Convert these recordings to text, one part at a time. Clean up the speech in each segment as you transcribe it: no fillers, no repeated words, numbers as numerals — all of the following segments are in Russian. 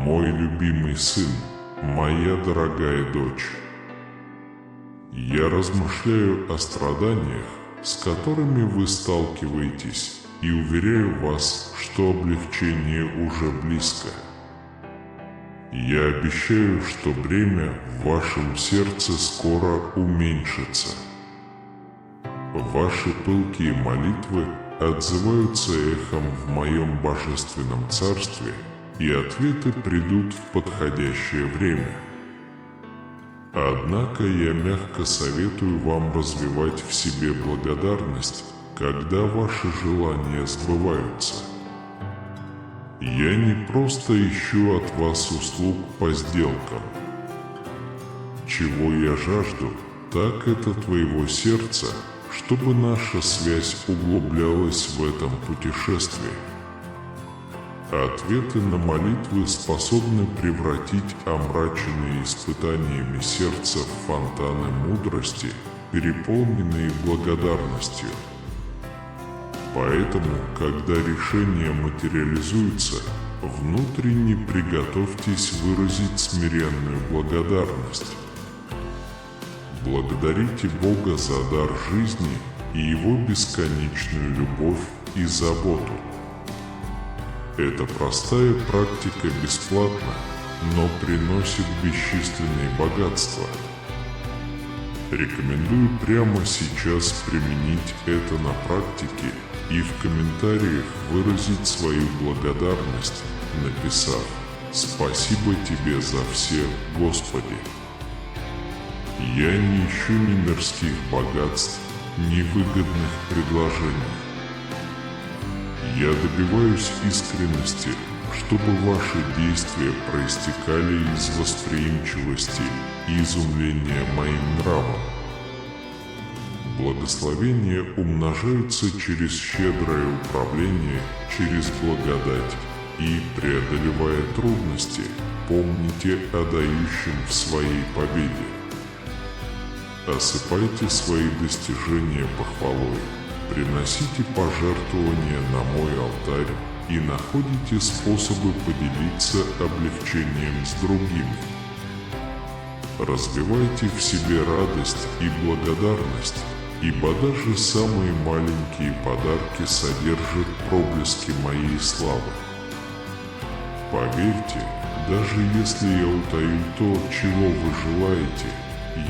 мой любимый сын, моя дорогая дочь. Я размышляю о страданиях, с которыми вы сталкиваетесь, и уверяю вас, что облегчение уже близко. Я обещаю, что бремя в вашем сердце скоро уменьшится. Ваши пылкие молитвы отзываются эхом в моем божественном царстве, и ответы придут в подходящее время. Однако я мягко советую вам развивать в себе благодарность, когда ваши желания сбываются. Я не просто ищу от вас услуг по сделкам. Чего я жажду, так это твоего сердца, чтобы наша связь углублялась в этом путешествии. Ответы на молитвы способны превратить омраченные испытаниями сердца в фонтаны мудрости, переполненные благодарностью. Поэтому, когда решение материализуется, внутренне приготовьтесь выразить смиренную благодарность. Благодарите Бога за дар жизни и Его бесконечную любовь и заботу. Эта простая практика бесплатна, но приносит бесчисленные богатства. Рекомендую прямо сейчас применить это на практике и в комментариях выразить свою благодарность, написав «Спасибо Тебе за все, Господи». Я не ищу ни мирских богатств, ни выгодных предложений. Я добиваюсь искренности, чтобы ваши действия проистекали из восприимчивости и изумления моим нравом. Благословения умножаются через щедрое управление, через благодать, и, преодолевая трудности, помните о дающем в своей победе. Осыпайте свои достижения похвалой, приносите пожертвования на мой алтарь и находите способы поделиться облегчением с другими. Развивайте в себе радость и благодарность, ибо даже самые маленькие подарки содержат проблески моей славы. Поверьте, даже если я утаю то, чего вы желаете,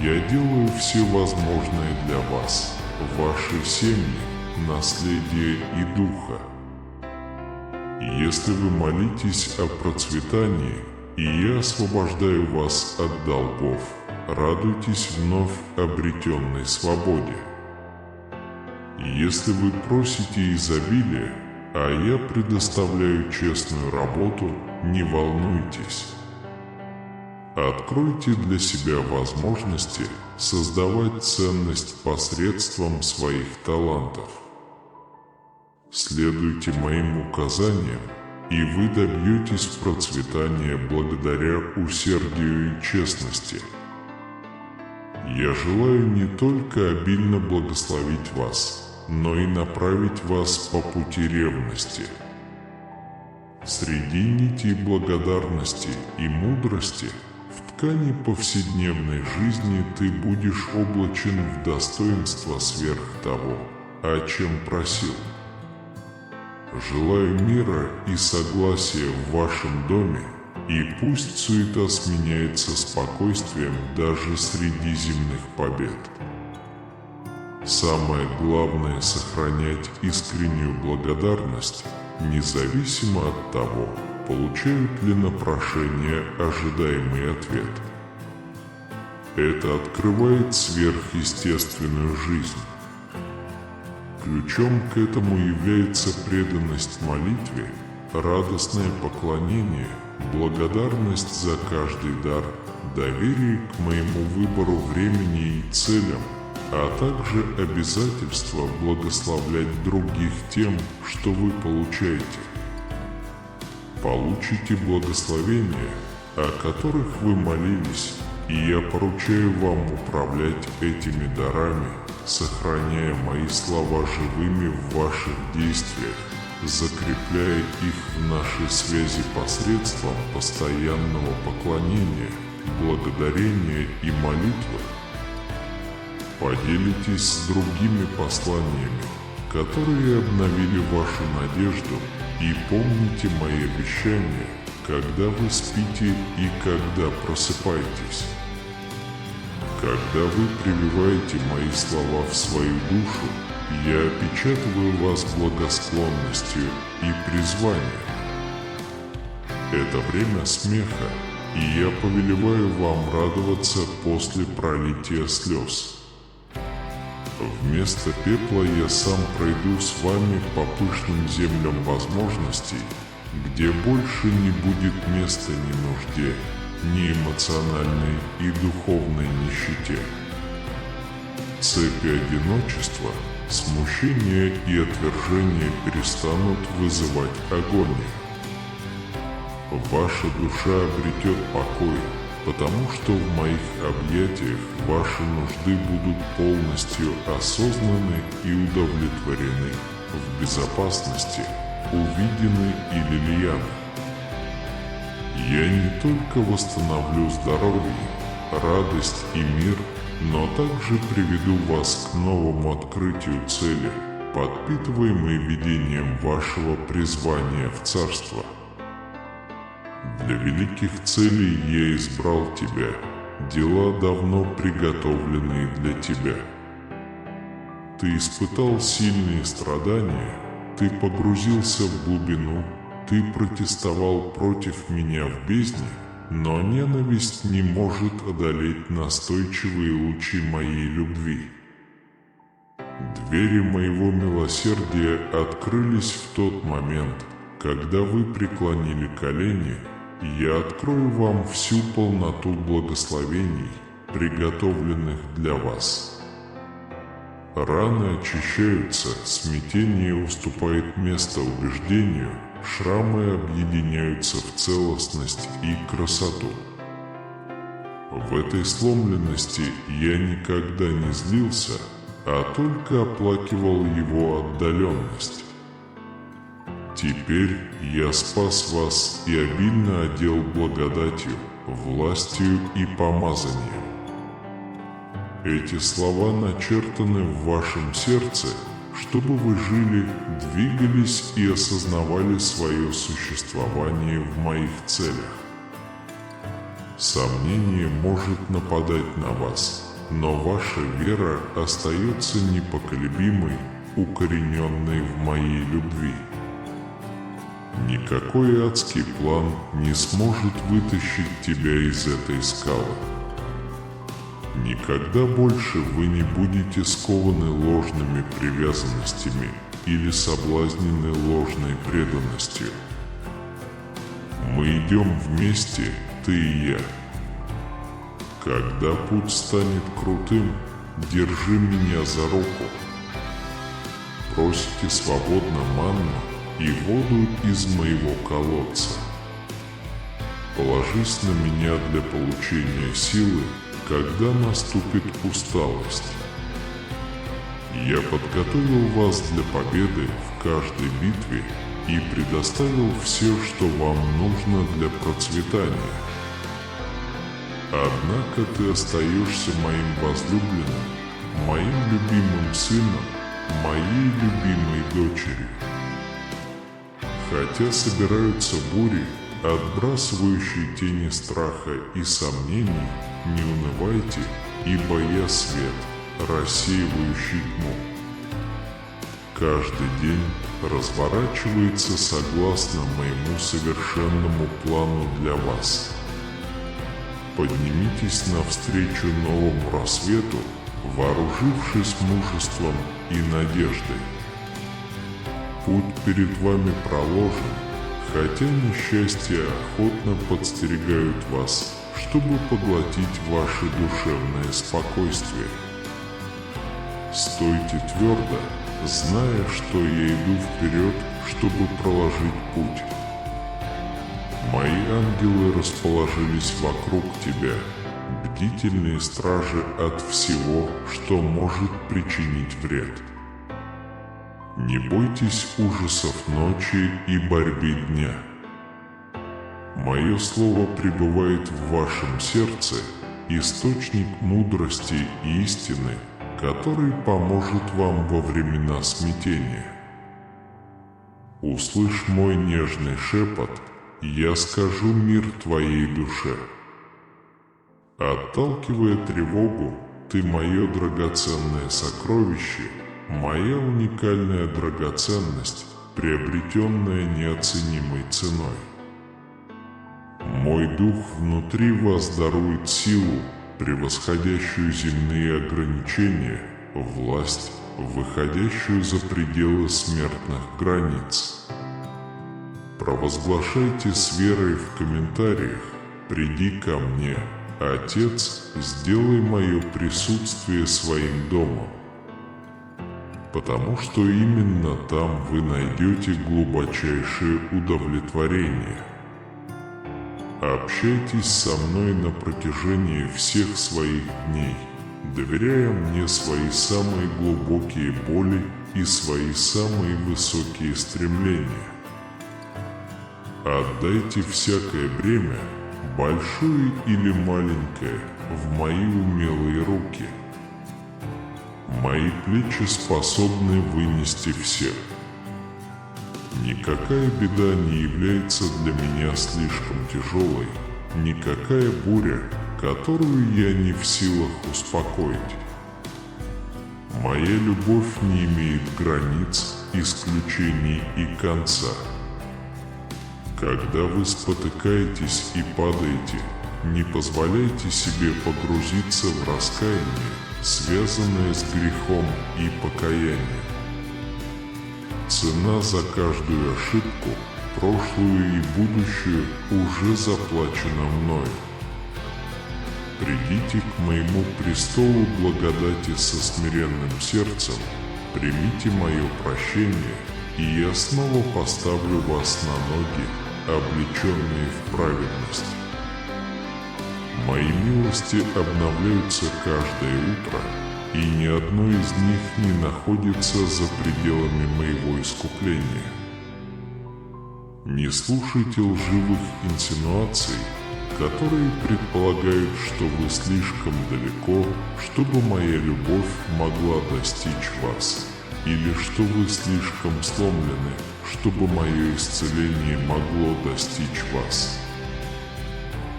я делаю все возможное для вас, ваши семьи, наследие и духа. Если вы молитесь о процветании, и я освобождаю вас от долгов, радуйтесь вновь обретенной свободе. Если вы просите изобилия, а я предоставляю честную работу, не волнуйтесь. Откройте для себя возможности создавать ценность посредством своих талантов. Следуйте моим указаниям, и вы добьетесь процветания благодаря усердию и честности. Я желаю не только обильно благословить вас, но и направить вас по пути ревности. Среди нитей благодарности и мудрости в ткани повседневной жизни ты будешь облачен в достоинство сверх того, о чем просил. Желаю мира и согласия в вашем доме, и пусть суета сменяется спокойствием даже среди земных побед. Самое главное — сохранять искреннюю благодарность, независимо от того, получают ли на прошение ожидаемый ответ. Это открывает сверхъестественную жизнь. Ключом к этому является преданность молитве, радостное поклонение, благодарность за каждый дар, доверие к моему выбору времени и целям, а также обязательство благословлять других тем, что вы получаете. Получите благословения, о которых вы молились, и я поручаю вам управлять этими дарами, сохраняя мои слова живыми в ваших действиях, закрепляя их в нашей связи посредством постоянного поклонения, благодарения и молитвы. Поделитесь с другими посланиями, которые обновили вашу надежду, и помните мои обещания, когда вы спите и когда просыпаетесь. Когда вы прививаете мои слова в свою душу, я опечатываю вас благосклонностью и призванием. Это время смеха, и я повелеваю вам радоваться после пролития слез. Вместо пепла я сам пройду с вами по пышным землям возможностей, где больше не будет места ни нужде, ни эмоциональной и духовной нищете. Цепи одиночества, смущения и отвержения перестанут вызывать агонию. Ваша душа обретет покой, потому что в моих объятиях ваши нужды будут полностью осознаны и удовлетворены, в безопасности, увидены и лелеяны. Я не только восстановлю здоровье, радость и мир, но также приведу вас к новому открытию цели, подпитываемой видением вашего призвания в Царство. Для великих целей я избрал тебя, дела давно приготовленные для тебя. Ты испытал сильные страдания, ты погрузился в глубину, ты протестовал против меня в бездне, но ненависть не может одолеть настойчивые лучи моей любви. Двери моего милосердия открылись в тот момент, когда вы преклонили колени. Я открою вам всю полноту благословений, приготовленных для вас. Раны очищаются, смятение уступает место убеждению, шрамы объединяются в целостность и красоту. В этой сломленности я никогда не злился, а только оплакивал его отдаленность. Теперь я спас вас и обильно одел благодатью, властью и помазанием. Эти слова начертаны в вашем сердце, чтобы вы жили, двигались и осознавали свое существование в моих целях. Сомнение может нападать на вас, но ваша вера остается непоколебимой, укорененной в моей любви. Никакой адский план не сможет вытащить тебя из этой скалы. Никогда больше вы не будете скованы ложными привязанностями или соблазнены ложной преданностью. Мы идем вместе, ты и я. Когда путь станет крутым, держи меня за руку. Просите свободно манну и воду из моего колодца. Положись на меня для получения силы, когда наступит усталость. Я подготовил вас для победы в каждой битве и предоставил все, что вам нужно для процветания. Однако ты остаешься моим возлюбленным, моим любимым сыном, моей любимой дочерью. Хотя собираются бури, отбрасывающие тени страха и сомнений, не унывайте, ибо я свет, рассеивающий тьму. Каждый день разворачивается согласно моему совершенному плану для вас. Поднимитесь навстречу новому рассвету, вооружившись мужеством и надеждой. Путь перед вами проложен, хотя несчастья охотно подстерегают вас, чтобы поглотить ваше душевное спокойствие. Стойте твердо, зная, что я иду вперед, чтобы проложить путь. Мои ангелы расположились вокруг тебя, бдительные стражи от всего, что может причинить вред. Не бойтесь ужасов ночи и борьбы дня. Мое слово пребывает в вашем сердце, источник мудрости и истины, который поможет вам во времена смятения. Услышь мой нежный шепот, я скажу мир твоей душе. Отталкивая тревогу, ты мое драгоценное сокровище, моя уникальная драгоценность, приобретенная неоценимой ценой. Мой дух внутри вас дарует силу, превосходящую земные ограничения, власть, выходящую за пределы смертных границ. Провозглашайте с верой в комментариях: «Приди ко мне, Отец, сделай мое присутствие своим домом», потому что именно там вы найдете глубочайшее удовлетворение. Общайтесь со мной на протяжении всех своих дней, доверяя мне свои самые глубокие боли и свои самые высокие стремления. Отдайте всякое бремя, большое или маленькое, в мои умелые руки. Мои плечи способны вынести всех. Никакая беда не является для меня слишком тяжелой, никакая буря, которую я не в силах успокоить. Моя любовь не имеет границ, исключений и конца. Когда вы спотыкаетесь и падаете, не позволяйте себе погрузиться в раскаяние, связанное с грехом и покаянием. Цена за каждую ошибку, прошлую и будущую, уже заплачена мною. Придите к моему престолу благодати со смиренным сердцем, примите мое прощение, и я снова поставлю вас на ноги, облеченные в праведность. Мои милости обновляются каждое утро, и ни одно из них не находится за пределами моего искупления. Не слушайте лживых инсинуаций, которые предполагают, что вы слишком далеко, чтобы моя любовь могла достичь вас, или что вы слишком сломлены, чтобы мое исцеление могло достичь вас.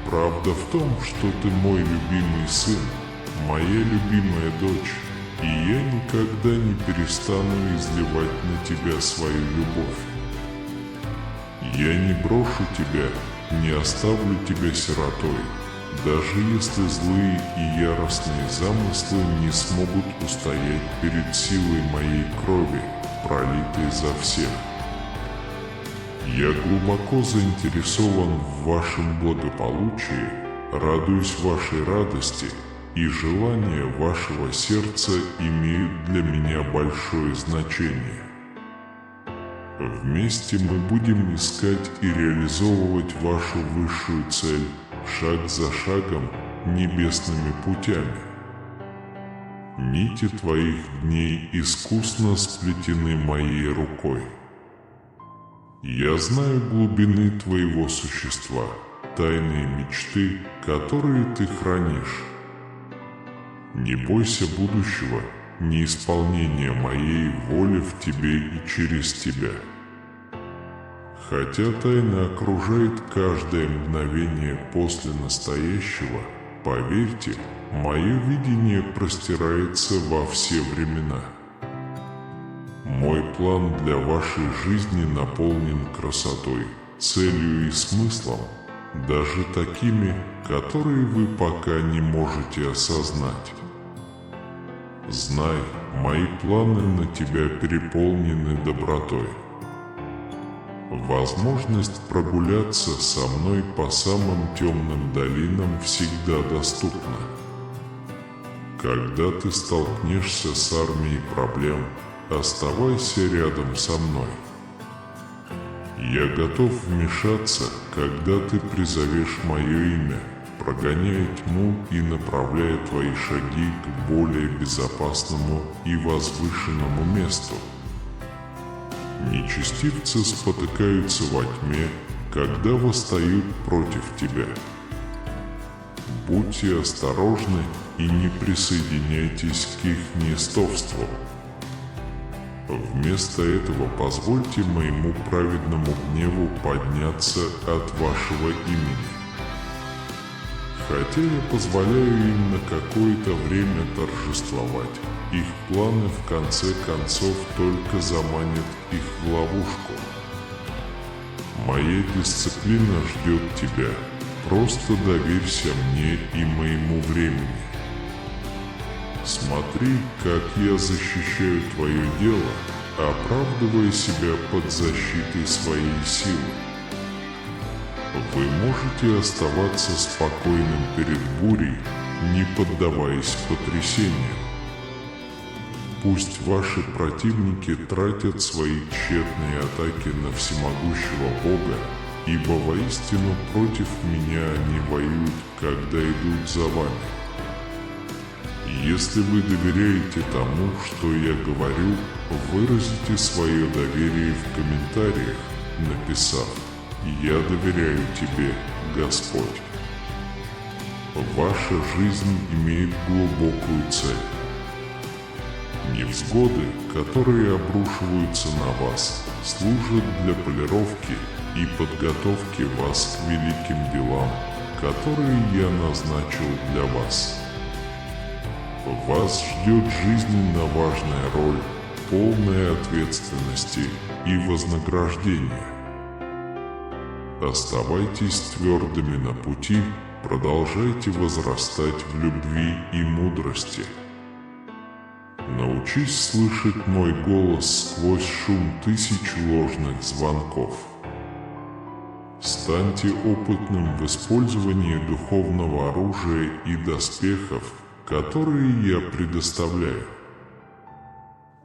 Правда в том, что ты мой любимый сын, моя любимая дочь, и я никогда не перестану изливать на тебя свою любовь. Я не брошу тебя, не оставлю тебя сиротой, даже если злые и яростные замыслы не смогут устоять перед силой моей крови, пролитой за всех. Я глубоко заинтересован в вашем благополучии, радуюсь вашей радости, и желания вашего сердца имеют для меня большое значение. Вместе мы будем искать и реализовывать вашу высшую цель шаг за шагом небесными путями. Нити твоих дней искусно сплетены моей рукой. Я знаю глубины твоего существа, тайные мечты, которые ты хранишь. Не бойся будущего, неисполнения моей воли в тебе и через тебя. Хотя тайна окружает каждое мгновение после настоящего, поверьте, мое видение простирается во все времена. Мой план для вашей жизни наполнен красотой, целью и смыслом, даже такими, которые вы пока не можете осознать. Знай, мои планы на тебя переполнены добротой. Возможность прогуляться со мной по самым темным долинам всегда доступна. Когда ты столкнешься с армией проблем, оставайся рядом со мной. Я готов вмешаться, когда ты призовешь мое имя, прогоняя тьму и направляя твои шаги к более безопасному и возвышенному месту. Нечестивцы спотыкаются во тьме, когда восстают против тебя. Будьте осторожны и не присоединяйтесь к их неистовству. Вместо этого позвольте моему праведному гневу подняться от вашего имени. Хотя я позволяю им на какое-то время торжествовать, их планы в конце концов только заманят их в ловушку. Моя дисциплина ждет тебя, просто доверься мне и моему времени. Смотри, как я защищаю твое дело, оправдывая себя под защитой своей силы. Вы можете оставаться спокойным перед бурей, не поддаваясь потрясениям. Пусть ваши противники тратят свои тщетные атаки на всемогущего Бога, ибо воистину против меня они воюют, когда идут за вами. Если вы доверяете тому, что я говорю, выразите свое доверие в комментариях, написав: «Я доверяю тебе, Господь». Ваша жизнь имеет глубокую цель. Невзгоды, которые обрушиваются на вас, служат для полировки и подготовки вас к великим делам, которые я назначил для вас. Вас ждет жизненно важная роль, полная ответственности и вознаграждения. Оставайтесь твердыми на пути, продолжайте возрастать в любви и мудрости. Научись слышать мой голос сквозь шум тысяч ложных звонков. Станьте опытным в использовании духовного оружия и доспехов, которые я предоставляю.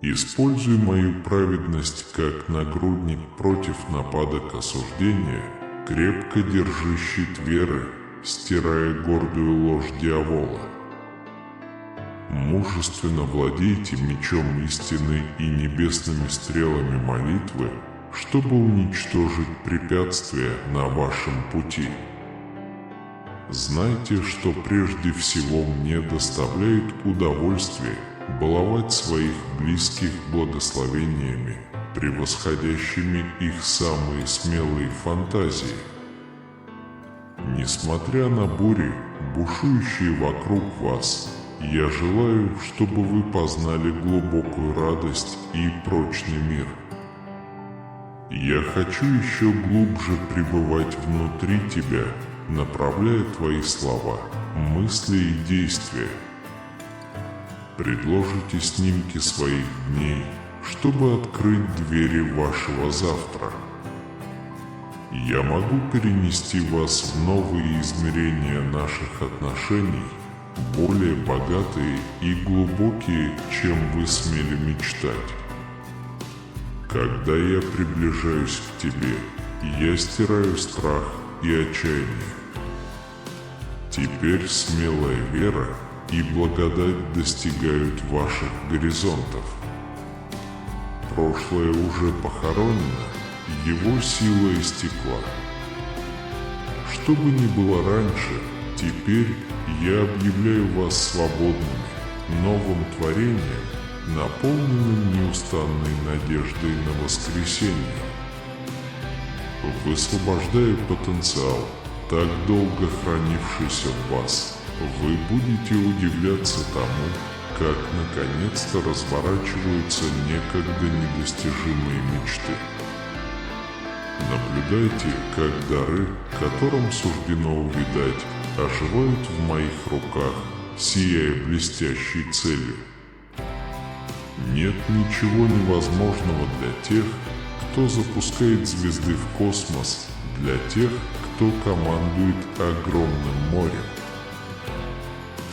Используй мою праведность как нагрудник против нападок осуждения, крепко держи щит веры, стирая гордую ложь дьявола. Мужественно владейте мечом истины и небесными стрелами молитвы, чтобы уничтожить препятствия на вашем пути. Знайте, что прежде всего мне доставляет удовольствие баловать своих близких благословениями, превосходящими их самые смелые фантазии. Несмотря на бури, бушующие вокруг вас, я желаю, чтобы вы познали глубокую радость и прочный мир. Я хочу еще глубже пребывать внутри тебя, направляя твои слова, мысли и действия. Предложите снимки своих дней, чтобы открыть двери вашего завтра. Я могу перенести вас в новые измерения наших отношений, более богатые и глубокие, чем вы смели мечтать. Когда я приближаюсь к тебе, я стираю страх и отчаяние. Теперь смелая вера и благодать достигают ваших горизонтов. Прошлое уже похоронено, его сила истекла. Что бы ни было раньше, теперь я объявляю вас свободными, новым творением, наполненным неустанной надеждой на воскресение. Высвобождая потенциал, так долго хранившийся в вас, вы будете удивляться тому, как наконец-то разворачиваются некогда недостижимые мечты. Наблюдайте, как дары, которым суждено увядать, оживают в моих руках, сияя блестящей целью. Нет ничего невозможного для тех, кто запускает звезды в космос, для тех, кто командует огромным морем.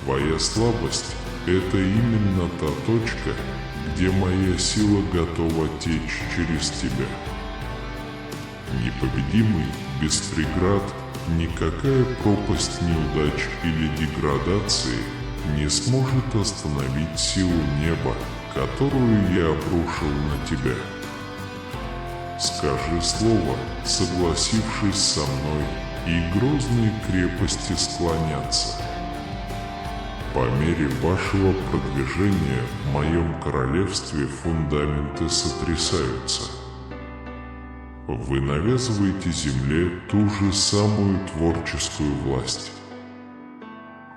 Твоя слабость – это именно та точка, где моя сила готова течь через тебя. Непобедимый, без преград, никакая пропасть неудач или деградации не сможет остановить силу неба, которую я обрушил на тебя. скажи слово, согласившись со мной, и грозные крепости склонятся. По мере вашего продвижения в моем королевстве фундаменты сотрясаются. Вы навязываете земле ту же самую творческую власть.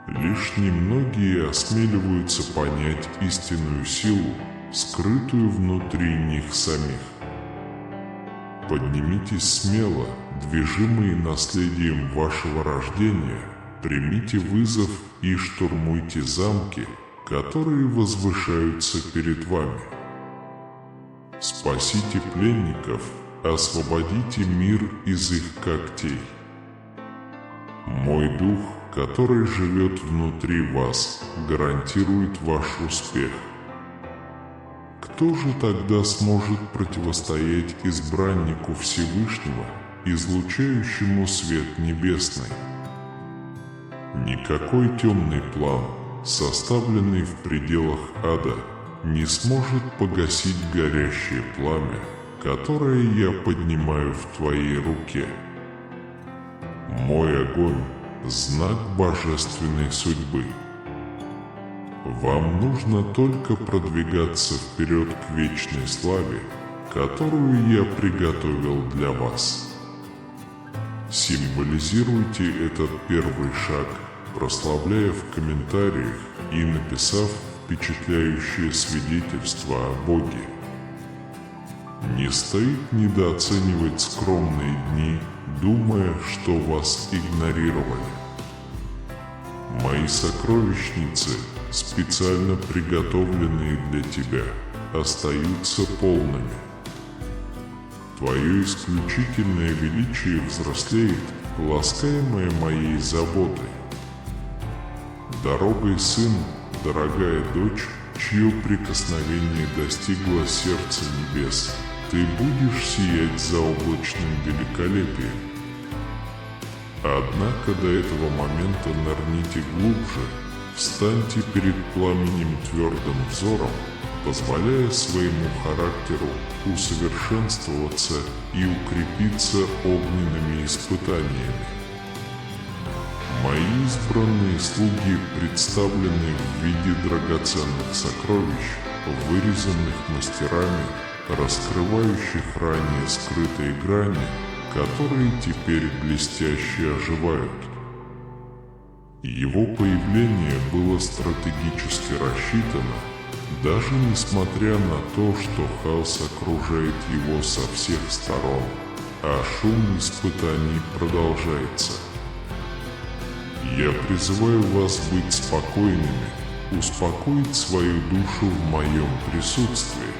Лишь немногие осмеливаются понять истинную силу, скрытую внутри них самих. Поднимитесь смело, движимые наследием вашего рождения, примите вызов и штурмуйте замки, которые возвышаются перед вами. Спасите пленников, освободите мир из их когтей. Мой дух, который живет внутри вас, гарантирует ваш успех. Кто же тогда сможет противостоять избраннику Всевышнего, излучающему свет небесный? Никакой темный план, составленный в пределах ада, не сможет погасить горящее пламя, которое я поднимаю в твоей руке. Мой огонь – знак божественной судьбы. Вам нужно только продвигаться вперед к вечной славе, которую я приготовил для вас. Символизируйте этот первый шаг, прославляя в комментариях и написав впечатляющее свидетельство о Боге. Не стоит недооценивать скромные дни, думая, что вас игнорировали. Мои сокровищницы, специально приготовленные для тебя, остаются полными. Твое исключительное величие взрослеет, ласкаемое моей заботой. Дорогой сын, дорогая дочь, чье прикосновение достигло сердца небес, ты будешь сиять заоблачным великолепием. Однако до этого момента нырните глубже, встаньте перед пламенем твердым взором, позволяя своему характеру усовершенствоваться и укрепиться огненными испытаниями. Мои избранные слуги представлены в виде драгоценных сокровищ, вырезанных мастерами, раскрывающих ранее скрытые грани, которые теперь блестяще оживают. Его появление было стратегически рассчитано, даже несмотря на то, что хаос окружает его со всех сторон, а шум испытаний продолжается. Я призываю вас быть спокойными, успокоить свою душу в моем присутствии.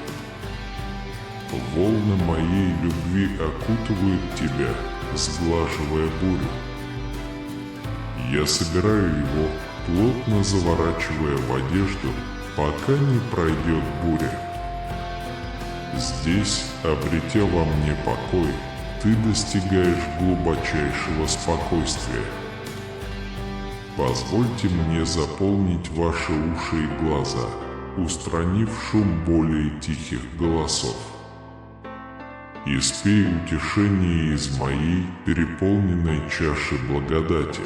Волны моей любви окутывают тебя, сглаживая бурю. Я собираю его, плотно заворачивая в одежду, пока не пройдет буря. Здесь, обретя во мне покой, ты достигаешь глубочайшего спокойствия. Позвольте мне заполнить ваши уши и глаза, устранив шум более тихих голосов. Испей утешение из моей переполненной чаши благодати.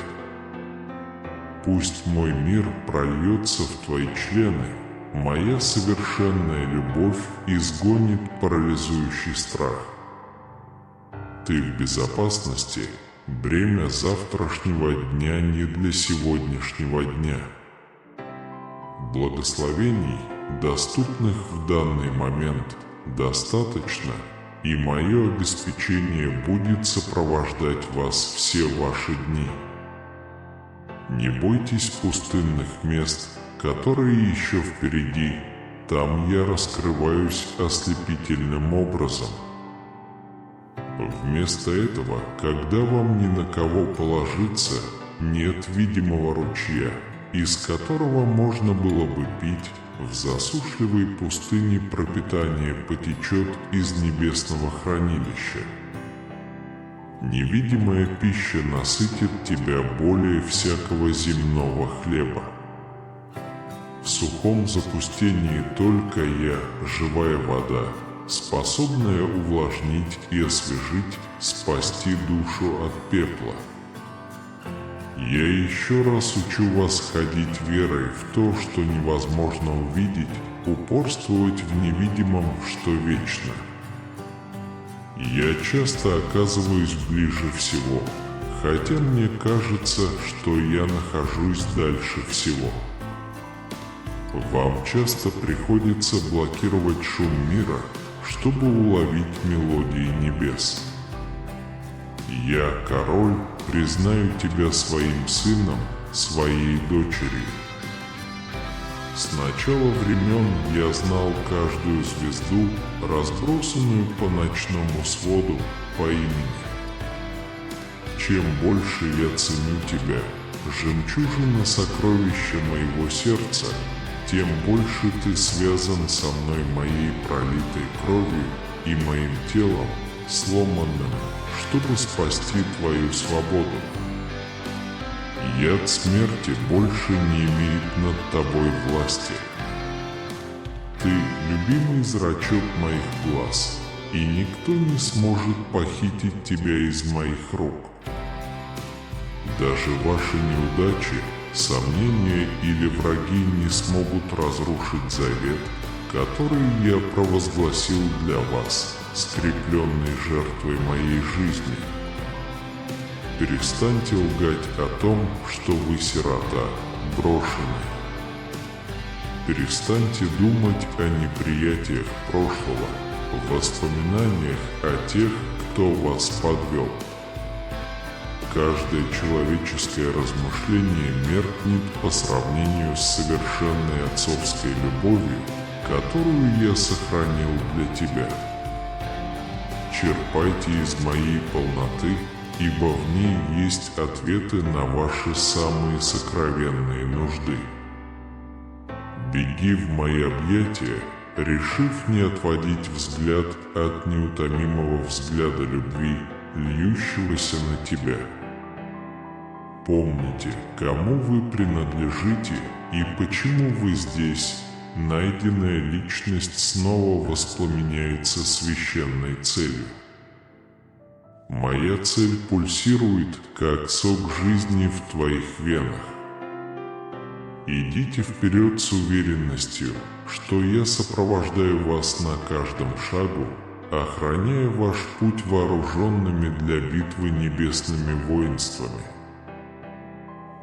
Пусть мой мир прольется в твои члены, моя совершенная любовь изгонит парализующий страх. Ты в безопасности, бремя завтрашнего дня не для сегодняшнего дня. Благословений, доступных в данный момент, достаточно, и мое обеспечение будет сопровождать вас все ваши дни. Не бойтесь пустынных мест, которые еще впереди, там я раскрываюсь ослепительным образом. Вместо этого, когда вам ни на кого положиться, нет видимого ручья, из которого можно было бы пить, в засушливой пустыне пропитание потечет из небесного хранилища. Невидимая пища насытит тебя более всякого земного хлеба. В сухом запустении только я, живая вода, способная увлажнить и освежить, спасти душу от пепла. Я еще раз учу вас ходить верой в то, что невозможно увидеть, упорствовать в невидимом, что вечно. Я часто оказываюсь ближе всего, хотя мне кажется, что я нахожусь дальше всего. Вам часто приходится блокировать шум мира, чтобы уловить мелодии небес. Я, король, признаю тебя своим сыном, своей дочерью. С начала времен я знал каждую звезду, разбросанную по ночному своду, по имени. Чем больше я ценю тебя, жемчужина сокровища моего сердца, тем больше ты связан со мной моей пролитой кровью и моим телом, сломанным, чтобы спасти твою свободу. Яд смерти больше не имеет над тобой власти. Ты — любимый зрачок моих глаз, и никто не сможет похитить тебя из моих рук. Даже ваши неудачи, сомнения или враги не смогут разрушить завет, который я провозгласил для вас, скрепленный жертвой моей жизни. Перестаньте лгать о том, что вы сирота, брошенный. Перестаньте думать о неприятиях прошлого, воспоминаниях о тех, кто вас подвел. Каждое человеческое размышление меркнет по сравнению с совершенной отцовской любовью, которую я сохранил для тебя. Черпайте из моей полноты, ибо в ней есть ответы на ваши самые сокровенные нужды. Беги в мои объятия, решив не отводить взгляд от неутомимого взгляда любви, льющегося на тебя. Помните, кому вы принадлежите и почему вы здесь. Найденная личность снова воспламеняется священной целью. Моя цель пульсирует, как сок жизни в твоих венах. Идите вперед с уверенностью, что я сопровождаю вас на каждом шагу, охраняя ваш путь вооруженными для битвы небесными воинствами.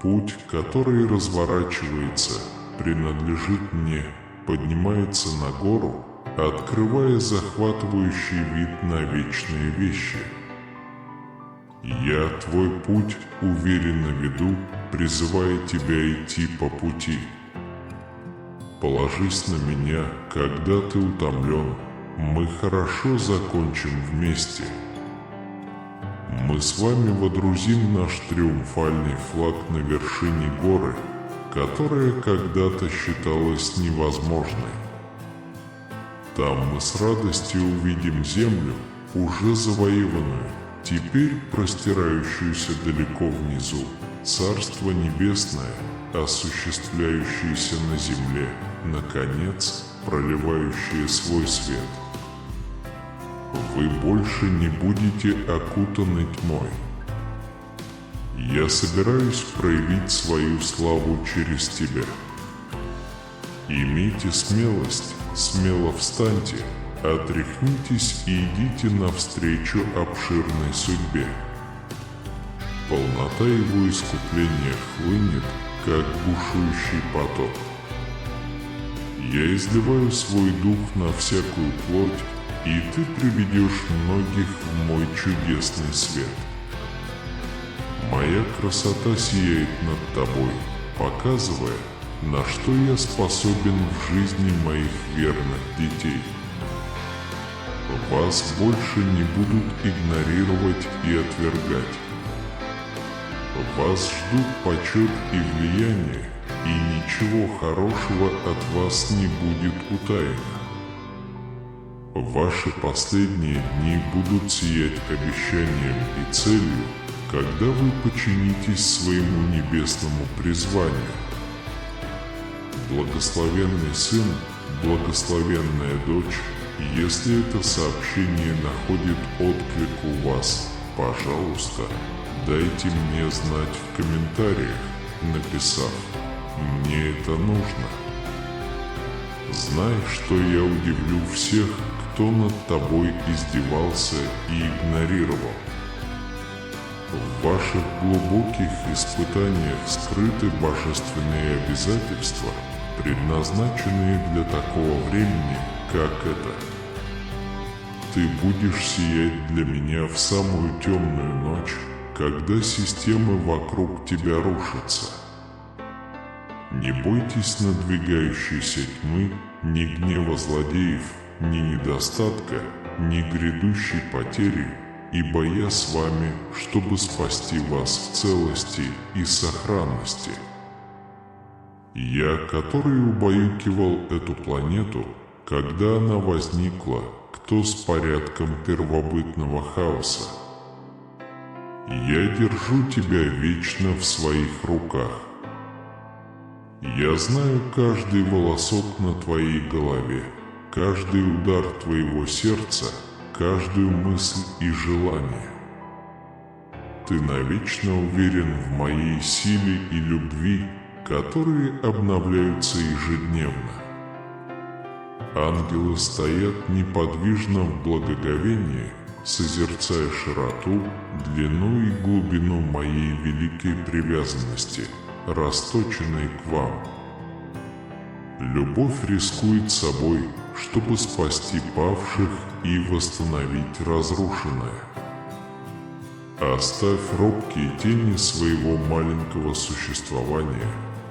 Путь, который разворачивается, принадлежит мне, поднимается на гору, открывая захватывающий вид на вечные вещи. Я твой путь уверенно веду, призывая тебя идти по пути. Положись на меня, когда ты утомлен, мы хорошо закончим вместе. Мы с вами водрузим наш триумфальный флаг на вершине горы, которая когда-то считалась невозможной. Там мы с радостью увидим землю, уже завоеванную, теперь простирающуюся далеко внизу, Царство Небесное, осуществляющееся на земле, наконец, проливающее свой свет. Вы больше не будете окутаны тьмой. Я собираюсь проявить свою славу через тебя. Имейте смелость, смело встаньте, отряхнитесь и идите навстречу обширной судьбе. Полнота его искупления хлынет, как бушующий поток. Я изливаю свой дух на всякую плоть, и ты приведешь многих в мой чудесный свет. Моя красота сияет над тобой, показывая, на что я способен в жизни моих верных детей. Вас больше не будут игнорировать и отвергать. Вас ждут почет и влияние, и ничего хорошего от вас не будет утаено. Ваши последние дни будут сиять обещанием и целью, когда вы подчинитесь своему небесному призванию. Благословенный сын, благословенная дочь, Если это сообщение находит отклик у вас, пожалуйста, дайте мне знать в комментариях, написав «Мне это нужно». Знай, что я удивлю всех, кто над тобой издевался и игнорировал. В ваших глубоких испытаниях скрыты божественные обязательства, предназначенные для такого времени, как это. Ты будешь сиять для меня в самую темную ночь, когда системы вокруг тебя рушатся. Не бойтесь надвигающейся тьмы, ни гнева злодеев, ни недостатка, ни грядущей потери, ибо я с вами, чтобы спасти вас в целости и сохранности. Я, который убаюкивал эту планету, когда она возникла, кто с порядком первобытного хаоса. Я держу тебя вечно в своих руках. Я знаю каждый волосок на твоей голове, каждый удар твоего сердца, каждую мысль и желание. Ты навечно уверен в моей силе и любви, которые обновляются ежедневно. Ангелы стоят неподвижно в благоговении, созерцая широту, длину и глубину моей великой привязанности, расточенной к вам. Любовь рискует собой, чтобы спасти павших и восстановить разрушенное. Оставь робкие тени своего маленького существования.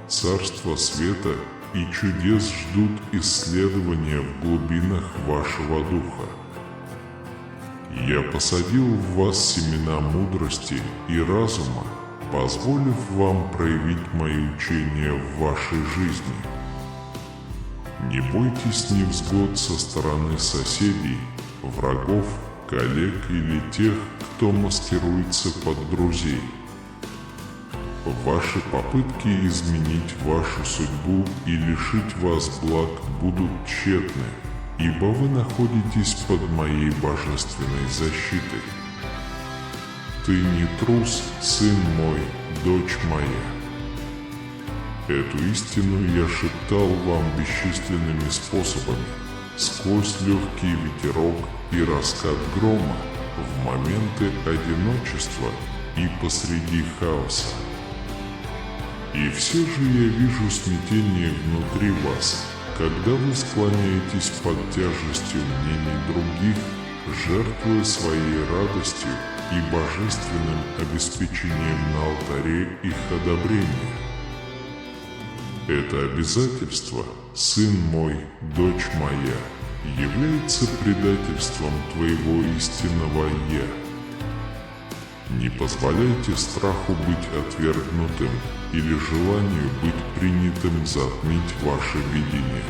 Царство света и чудес ждут исследования в глубинах вашего духа. Я посадил в вас семена мудрости и разума, позволив вам проявить мои учения в вашей жизни. Не бойтесь невзгод со стороны соседей, врагов, коллег или тех, кто маскируется под друзей. Ваши попытки изменить вашу судьбу и лишить вас благ будут тщетны, ибо вы находитесь под моей божественной защитой. Ты не трус, сын мой, дочь моя. Эту истину я шептал вам бесчисленными способами, сквозь легкий ветерок и раскат грома, в моменты одиночества и посреди хаоса. И все же я вижу смятение внутри вас, когда вы склоняетесь под тяжестью мнений других, жертвуя своей радостью и божественным обеспечением на алтаре их одобрения. Это обязательство, сын мой, дочь моя, является предательством твоего истинного «Я». Не позволяйте страху быть отвергнутым или желанию быть принятым затмить ваше видение.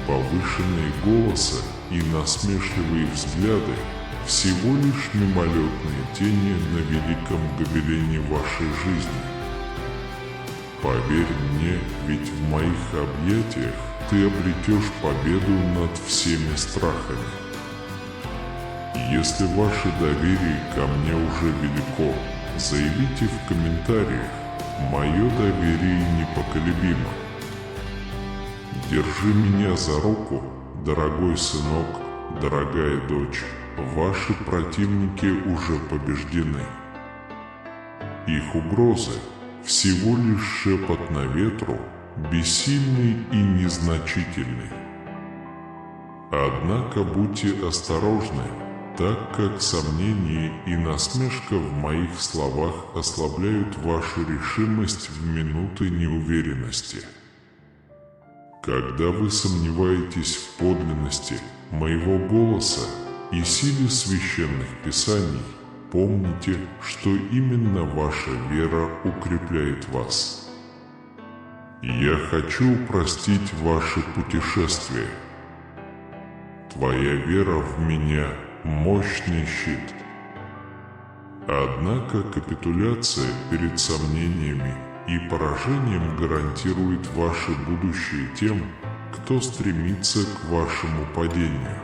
Повышенные голоса и насмешливые взгляды – всего лишь мимолетные тени на великом гобелене вашей жизни. Поверь мне, ведь в моих объятиях ты обретешь победу над всеми страхами. Если ваше доверие ко мне уже велико, заявите в комментариях: «Мое доверие непоколебимо». Держи меня за руку, дорогой сынок, дорогая дочь, ваши противники уже побеждены. Их угрозы – всего лишь шепот на ветру, бессильный и незначительный. Однако будьте осторожны, так как сомнения и насмешка в моих словах ослабляют вашу решимость в минуты неуверенности. Когда вы сомневаетесь в подлинности моего голоса и силе священных писаний, помните, что именно ваша вера укрепляет вас. Я хочу упростить ваше путешествие. Твоя вера в меня – мощный щит. Однако капитуляция перед сомнениями и поражением гарантирует ваше будущее тем, кто стремится к вашему падению.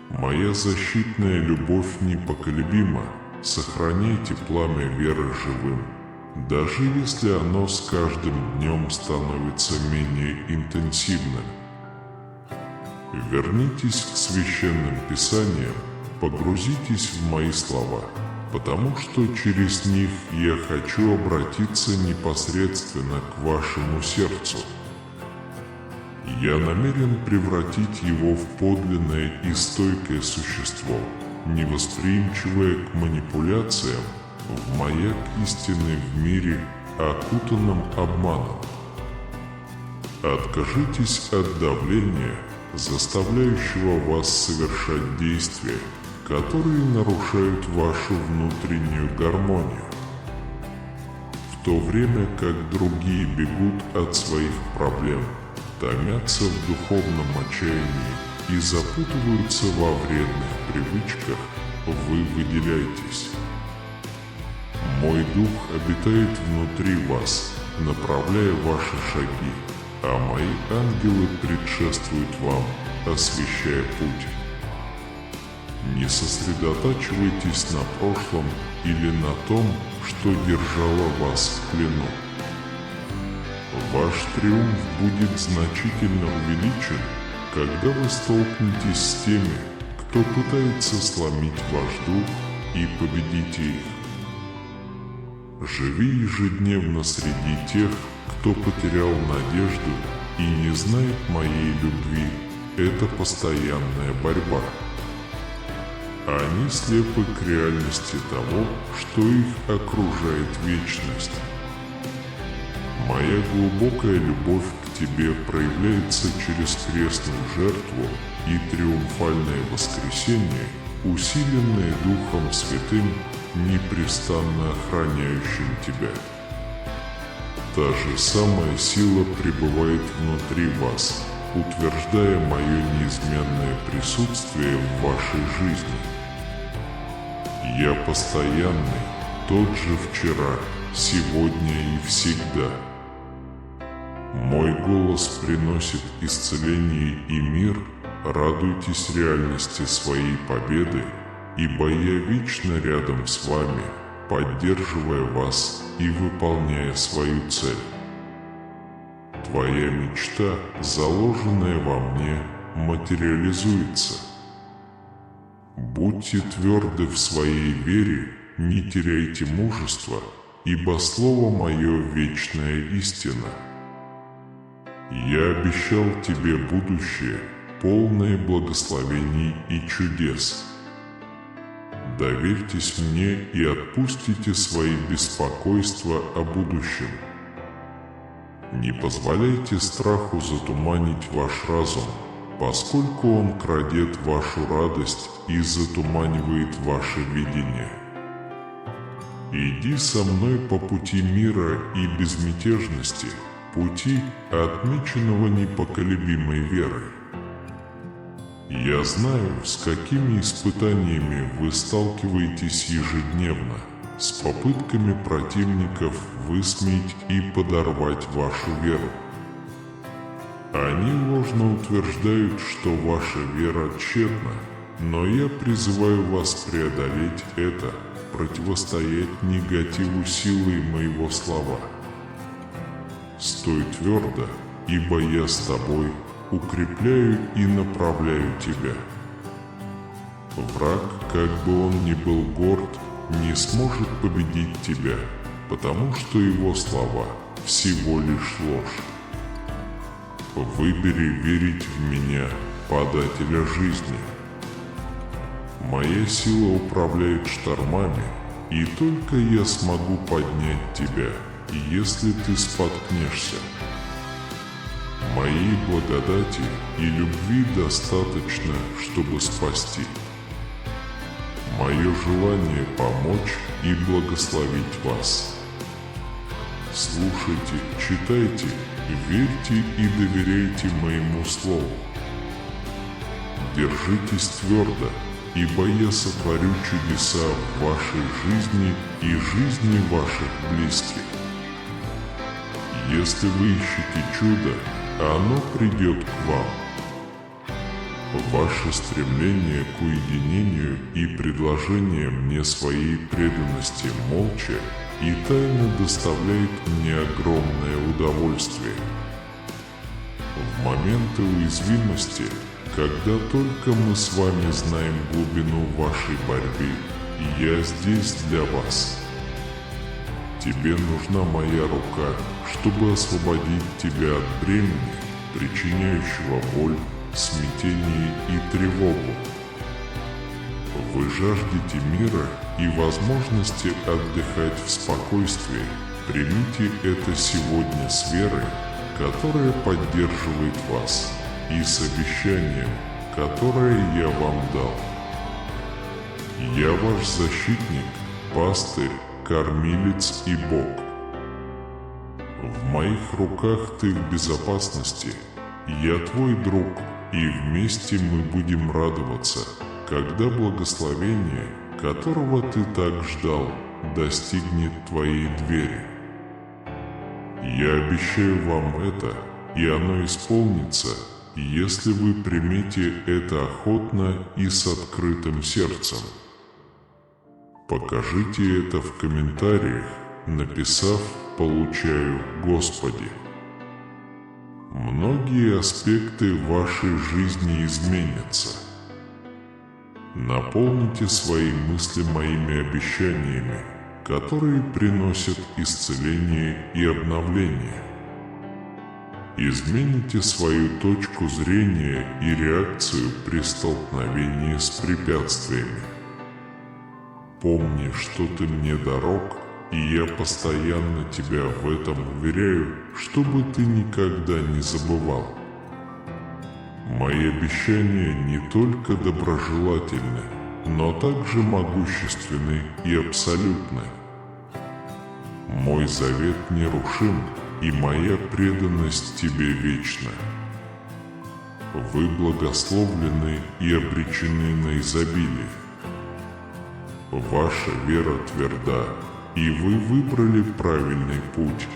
Моя защитная любовь непоколебима, сохраняйте пламя веры живым, даже если оно с каждым днем становится менее интенсивным. Вернитесь к священным писаниям, погрузитесь в мои слова, потому что через них я хочу обратиться непосредственно к вашему сердцу. Я намерен превратить его в подлинное и стойкое существо, невосприимчивое к манипуляциям, в маяк истины в мире, окутанном обманом. Откажитесь от давления, заставляющего вас совершать действия, которые нарушают вашу внутреннюю гармонию. В то время как другие бегут от своих проблем, томятся в духовном отчаянии и запутываются во вредных привычках, вы выделяетесь. Мой дух обитает внутри вас, направляя ваши шаги, а мои ангелы предшествуют вам, освещая путь. Не сосредотачивайтесь на прошлом или на том, что держало вас в плену. Ваш триумф будет значительно увеличен, когда вы столкнетесь с теми, кто пытается сломить ваш дух, и победите их. Живи ежедневно среди тех, кто потерял надежду и не знает моей любви. Это постоянная борьба. Они слепы к реальности того, что их окружает вечность. Моя глубокая любовь к тебе проявляется через крестную жертву и триумфальное воскресение, усиленное Духом Святым, непрестанно охраняющим тебя. Та же самая сила пребывает внутри вас, утверждая мое неизменное присутствие в вашей жизни. Я постоянный, тот же вчера, сегодня и всегда. Мой голос приносит исцеление и мир, радуйтесь реальности своей победы, ибо я вечно рядом с вами, поддерживая вас и выполняя свою цель. Твоя мечта, заложенная во мне, материализуется. Будьте тверды в своей вере, не теряйте мужества, ибо слово мое вечная истина. Я обещал тебе будущее, полное благословений и чудес. Доверьтесь мне и отпустите свои беспокойства о будущем. Не позволяйте страху затуманить ваш разум, поскольку он крадет вашу радость и затуманивает ваше видение. Иди со мной по пути мира и безмятежности, пути, отмеченного непоколебимой верой. Я знаю, с какими испытаниями вы сталкиваетесь ежедневно, с попытками противников высмеять и подорвать вашу веру. Они ложно утверждают, что ваша вера тщетна, но я призываю вас преодолеть это, противостоять негативу силой моего слова. Стой твердо, ибо я с тобой, укрепляю и направляю тебя. Враг, как бы он ни был горд, не сможет победить тебя, потому что его слова всего лишь ложь. Выбери верить в меня, подателя жизни. Моя сила управляет штормами, и только я смогу поднять тебя, если ты споткнешься. Моей благодати и любви достаточно, чтобы спасти. Мое желание помочь и благословить вас. Слушайте, читайте, верьте и доверяйте моему слову. Держитесь твердо, ибо я сотворю чудеса в вашей жизни и жизни ваших близких. Если вы ищете чудо, оно придет к вам. Ваше стремление к уединению и предложение мне своей преданности молча и тайно доставляет мне огромное удовольствие. В моменты уязвимости, когда только мы с вами знаем глубину вашей борьбы, я здесь для вас. Тебе нужна моя рука, чтобы освободить тебя от бремени, причиняющего боль, смятение и тревогу. Вы жаждете мира и возможности отдыхать в спокойствии. Примите это сегодня с верой, которая поддерживает вас, и с обещанием, которое я вам дал. Я ваш защитник, пастырь, кормилец и Бог. В моих руках ты в безопасности, я твой друг, и вместе мы будем радоваться, когда благословение, которого ты так ждал, достигнет твоей двери. Я обещаю вам это, и оно исполнится, если вы примете это охотно и с открытым сердцем. Покажите это в комментариях, написав «Получаю, Господи». Многие аспекты вашей жизни изменятся. Наполните свои мысли моими обещаниями, которые приносят исцеление и обновление. Измените свою точку зрения и реакцию при столкновении с препятствиями. Помни, что ты мне дорог, и я постоянно тебя в этом уверяю, чтобы ты никогда не забывал. Мои обещания не только доброжелательны, но также могущественны и абсолютны. Мой завет нерушим, и моя преданность тебе вечна. Вы благословлены и обречены на изобилие. Ваша вера тверда, и вы выбрали правильный путь.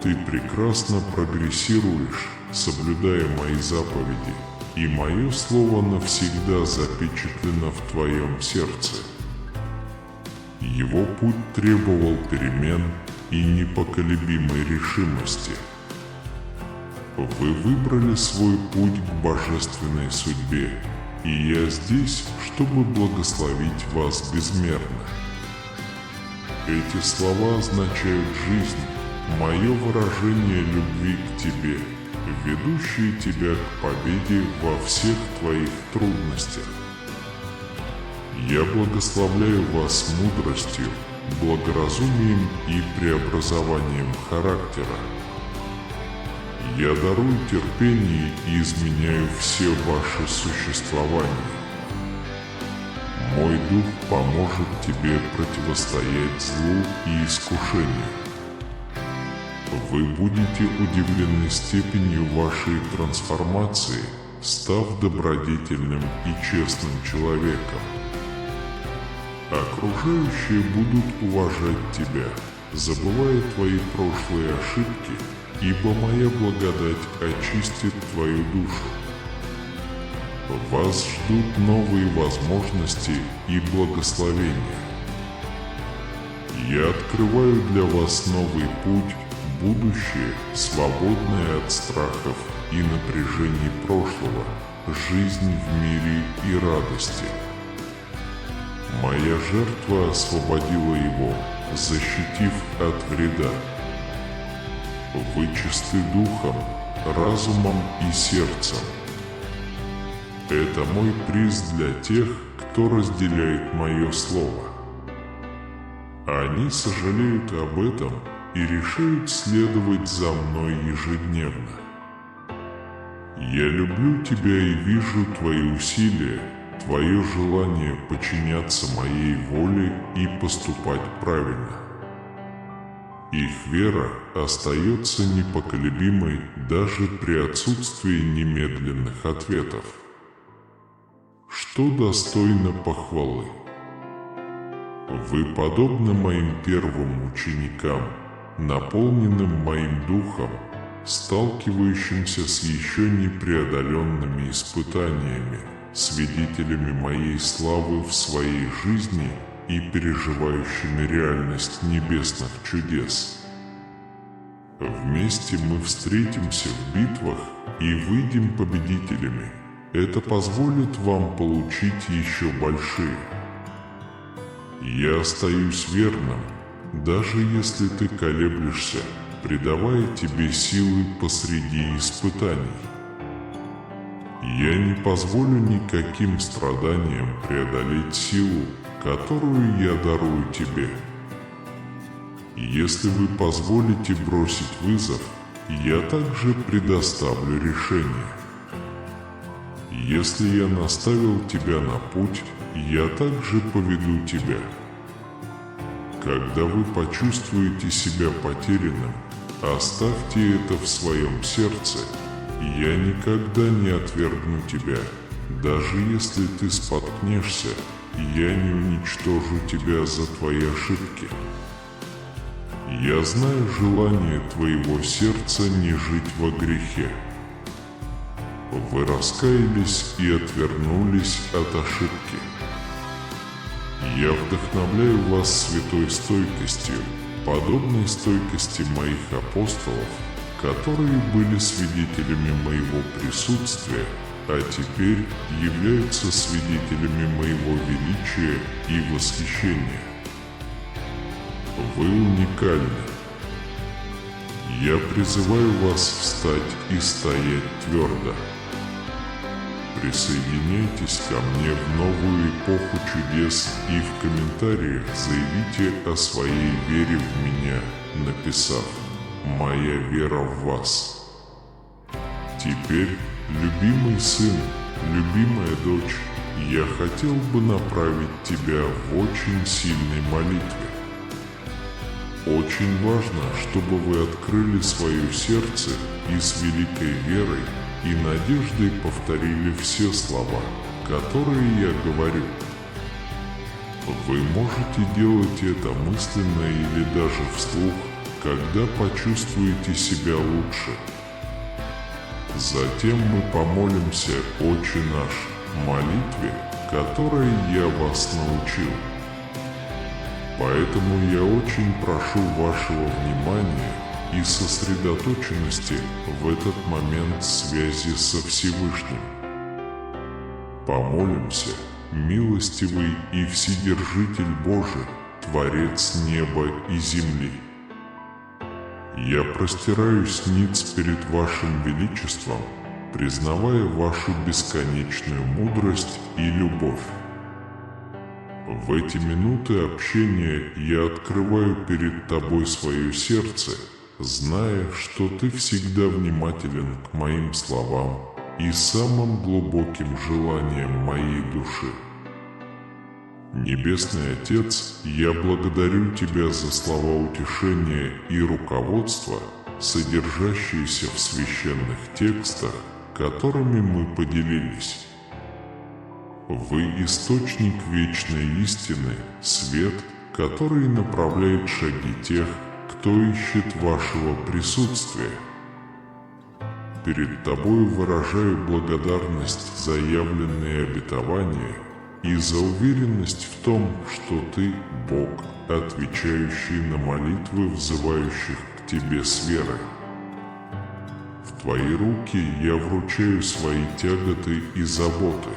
Ты прекрасно прогрессируешь, соблюдая мои заповеди, и мое слово навсегда запечатлено в твоем сердце. Его путь требовал перемен и непоколебимой решимости. Вы выбрали свой путь к божественной судьбе, и я здесь, чтобы благословить вас безмерно. Эти слова означают жизнь, мое выражение любви к тебе, ведущее тебя к победе во всех твоих трудностях. Я благословляю вас мудростью, благоразумием и преобразованием характера. Я дарую терпение и изменяю все ваше существование. Мой дух поможет тебе противостоять злу и искушению. Вы будете удивлены степенью вашей трансформации, став добродетельным и честным человеком. Окружающие будут уважать тебя, забывая твои прошлые ошибки, ибо моя благодать очистит твою душу. Вас ждут новые возможности и благословения. Я открываю для вас новый путь, будущее, свободное от страхов и напряжений прошлого, жизнь в мире и радости. Моя жертва освободила его, защитив от вреда. Вы чисты духом, разумом и сердцем. Это мой приз для тех, кто разделяет мое слово. Они сожалеют об этом и решают следовать за мной ежедневно. Я люблю тебя и вижу твои усилия, твое желание подчиняться моей воле и поступать правильно. Их вера остается непоколебимой даже при отсутствии немедленных ответов. Что достойно похвалы? Вы подобны моим первым ученикам, наполненным моим духом, сталкивающимся с еще непреодоленными испытаниями, свидетелями моей славы в своей жизни и переживающими реальность небесных чудес. Вместе мы встретимся в битвах и выйдем победителями. Это позволит вам получить еще большие. Я остаюсь верным, даже если ты колеблешься, придавая тебе силы посреди испытаний. Я не позволю никаким страданиям преодолеть силу, которую я дарую тебе. Если вы позволите бросить вызов, я также предоставлю решение. Если я наставил тебя на путь, я также поведу тебя. Когда вы почувствуете себя потерянным, оставьте это в своем сердце. Я никогда не отвергну тебя. Даже если ты споткнешься, я не уничтожу тебя за твои ошибки. Я знаю желание твоего сердца не жить во грехе. Вы раскаялись и отвернулись от ошибки. Я вдохновляю вас святой стойкостью, подобной стойкости моих апостолов, которые были свидетелями моего присутствия, а теперь являются свидетелями моего величия и восхищения. Вы уникальны. Я призываю вас встать и стоять твердо. Присоединяйтесь ко мне в новую эпоху чудес и в комментариях заявите о своей вере в меня, написав «Моя вера в вас». Теперь, любимый сын, любимая дочь, я хотел бы направить тебя в очень сильной молитве. Очень важно, чтобы вы открыли свое сердце и с великой верой и надеждой повторили все слова, которые я говорю. Вы можете делать это мысленно или даже вслух, когда почувствуете себя лучше. Затем мы помолимся «Отче наш» молитве, которой я вас научил. Поэтому я очень прошу вашего внимания и сосредоточенности в этот момент связи со Всевышним. Помолимся, милостивый и вседержитель Божий, Творец неба и земли. Я простираюсь ниц перед вашим величеством, признавая вашу бесконечную мудрость и любовь. В эти минуты общения я открываю перед тобой свое сердце, зная, что ты всегда внимателен к моим словам и самым глубоким желаниям моей души. Небесный Отец, я благодарю Тебя за слова утешения и руководства, содержащиеся в священных текстах, которыми мы поделились. Вы источник вечной истины, свет, который направляет шаги тех, кто ищет вашего присутствия. Перед Тобой выражаю благодарность за явленные обетования и за уверенность в том, что Ты – Бог, отвечающий на молитвы взывающих к Тебе с верой. В Твои руки я вручаю свои тяготы и заботы.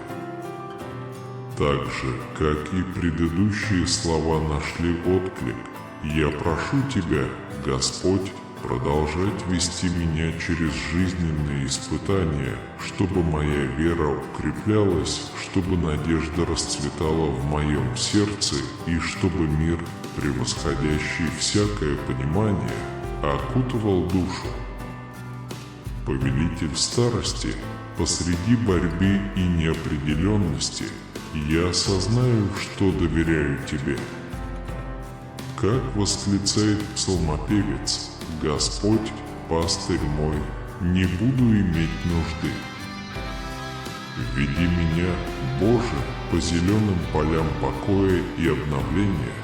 Так же, как и предыдущие слова нашли отклик, я прошу Тебя, Господь, продолжать вести меня через жизненные испытания, чтобы моя вера укреплялась, чтобы надежда расцветала в моем сердце и чтобы мир, превосходящий всякое понимание, окутывал душу. Повелитель старости, посреди борьбы и неопределенности, я осознаю, что доверяю Тебе. Как восклицает псалмопевец: «Господь, пастырь мой, не буду иметь нужды». Веди меня, Боже, по зеленым полям покоя и обновления,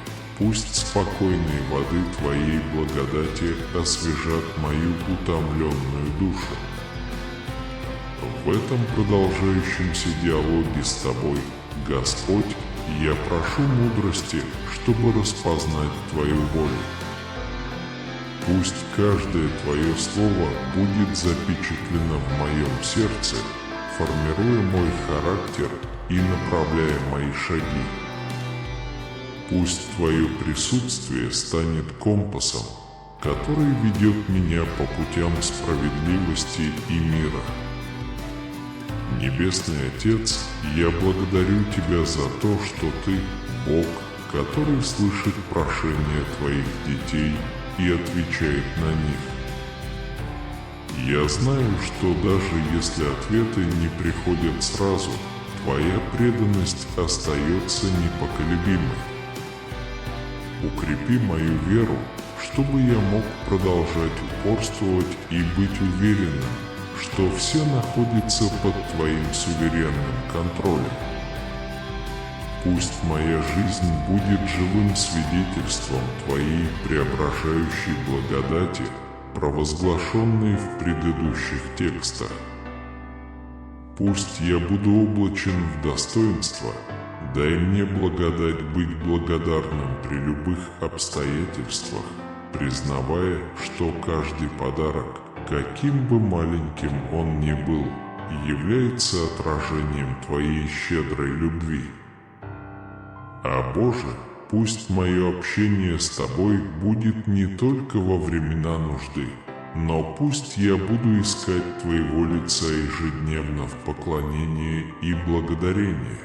Пусть спокойные воды Твоей благодати освежат мою утомленную душу. В этом продолжающемся диалоге с Тобой, Господь, я прошу мудрости, чтобы распознать Твою волю. Пусть каждое Твое слово будет запечатлено в моем сердце, формируя мой характер и направляя мои шаги. Пусть Твое присутствие станет компасом, который ведет меня по путям справедливости и мира. Небесный Отец, я благодарю Тебя за то, что Ты – Бог, который слышит прошения Твоих детей и отвечает на них. Я знаю, что даже если ответы не приходят сразу, Твоя преданность остается непоколебимой. Укрепи мою веру, чтобы я мог продолжать упорствовать и быть уверенным, что все находится под Твоим суверенным контролем. Пусть моя жизнь будет живым свидетельством Твоей преображающей благодати, провозглашенной в предыдущих текстах. Пусть я буду облачен в достоинство, дай мне благодать быть благодарным при любых обстоятельствах, признавая, что каждый подарок, каким бы маленьким он ни был, является отражением Твоей щедрой любви. А Боже, пусть мое общение с Тобой будет не только во времена нужды, но пусть я буду искать Твоего лица ежедневно в поклонении и благодарении.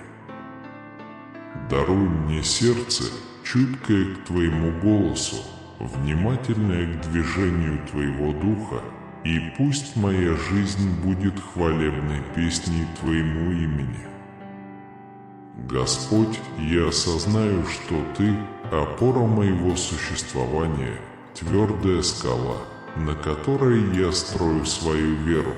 Даруй мне сердце, чуткое к Твоему голосу, внимательное к движению Твоего Духа, и пусть моя жизнь будет хвалебной песней Твоему имени. Господь, я осознаю, что Ты – опора моего существования, твердая скала, на которой я строю свою веру.